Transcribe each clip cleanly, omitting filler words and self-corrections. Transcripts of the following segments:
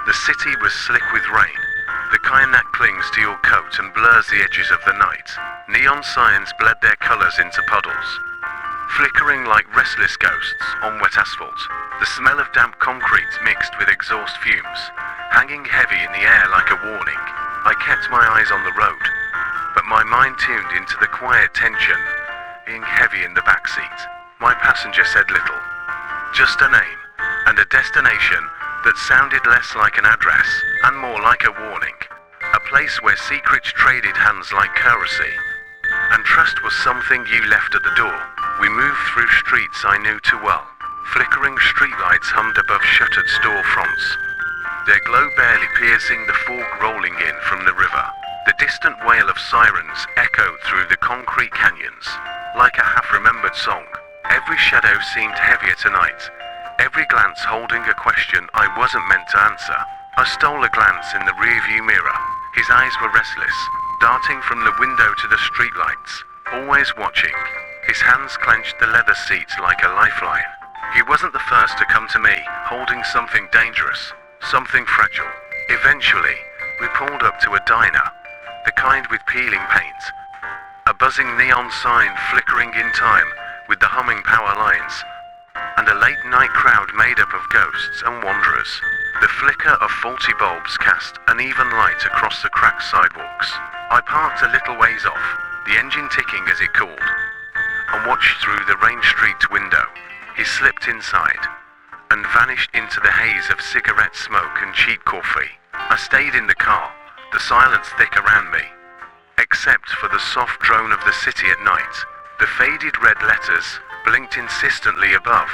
The city was slick with rain, the kind that clings to your coat and blurs the edges of the night. Neon signs bled their colors into puddles, flickering like restless ghosts on wet asphalt. The smell of damp concrete mixed with exhaust fumes, hanging heavy in the air like a warning. I kept my eyes on the road, but my mind tuned into the quiet tension, being heavy in the backseat. My passenger said little, just a name and a destination that sounded less like an address and more like a warning. A place where secrets traded hands like currency, and trust was something you left at the door. We moved through streets I knew too well. Flickering streetlights hummed above shuttered storefronts, their glow barely piercing the fog rolling in from the river. The distant wail of sirens echoed through the concrete canyons, like a half-remembered song. Every shadow seemed heavier tonight, every glance holding a question I wasn't meant to answer. I stole a glance in the rearview mirror. His eyes were restless, darting from the window to the streetlights, always watching. His hands clenched the leather seats like a lifeline. He wasn't the first to come to me, holding something dangerous, something fragile. Eventually, we pulled up to a diner, the kind with peeling paint, a buzzing neon sign flickering in time with the humming power lines, and a late-night crowd made up of ghosts and wanderers. The flicker of faulty bulbs cast an even light across the cracked sidewalks. I parked a little ways off, the engine ticking as it cooled, and watched through the Rain Street window. He slipped inside and vanished into the haze of cigarette smoke and cheap coffee. I stayed in the car, the silence thick around me, except for the soft drone of the city at night. The faded red letters blinked insistently above,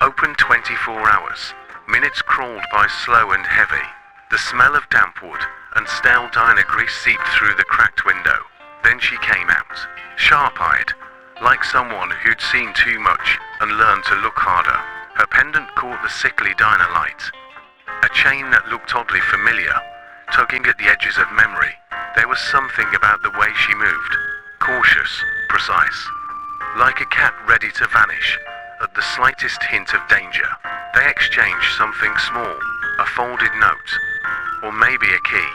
open 24 hours. Minutes crawled by slow and heavy. The smell of damp wood and stale diner grease seeped through the cracked window. Then she came out, sharp-eyed, like someone who'd seen too much and learned to look harder. Her pendant caught the sickly diner light, a chain that looked oddly familiar, tugging at the edges of memory. There was something about the way she moved, cautious, precise, like a cat ready to vanish at the slightest hint of danger. They exchanged something small, a folded note, or maybe a key.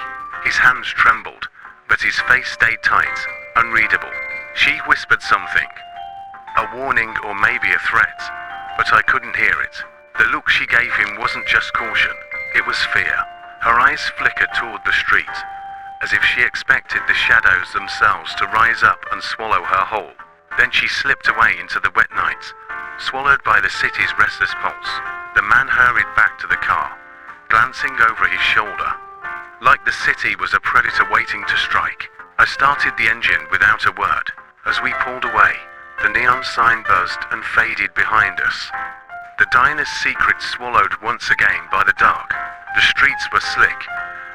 His hands trembled, but his face stayed tight, unreadable. She whispered something, a warning or maybe a threat, but I couldn't hear it. The look she gave him wasn't just caution, it was fear. Her eyes flickered toward the street, as if she expected the shadows themselves to rise up and swallow her whole. Then she slipped away into the wet night, swallowed by the city's restless pulse. The man hurried back to the car, glancing over his shoulder, like the city was a predator waiting to strike. I started the engine without a word. As we pulled away, the neon sign buzzed and faded behind us. The diner's secrets swallowed once again by the dark. The streets were slick,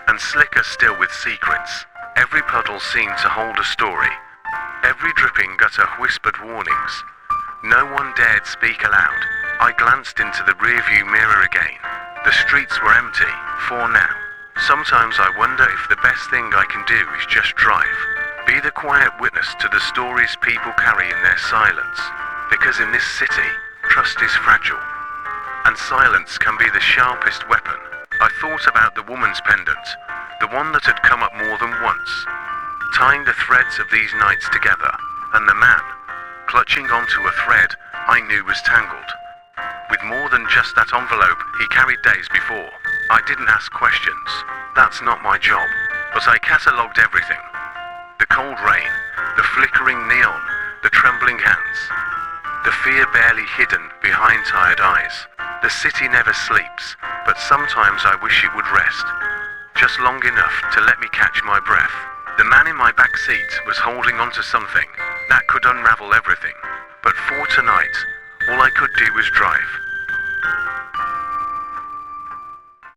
and slicker still with secrets. Every puddle seemed to hold a story. Every dripping gutter whispered warnings. No one dared speak aloud. I glanced into the rearview mirror again. The streets were empty, for now. Sometimes I wonder if the best thing I can do is just drive. Be the quiet witness to the stories people carry in their silence. Because in this city, trust is fragile, and silence can be the sharpest weapon. I thought about the woman's pendant, the one that had come up more than once, tying the threads of these nights together, and the man, clutching onto a thread I knew was tangled, with more than just that envelope he carried days before. I didn't ask questions, that's not my job, but I catalogued everything. The cold rain, the flickering neon, the trembling hands, the fear barely hidden behind tired eyes. The city never sleeps, but sometimes I wish it would rest, just long enough to let me catch my breath. The man in my back seat was holding onto something that could unravel everything, but for tonight, all I could do was drive.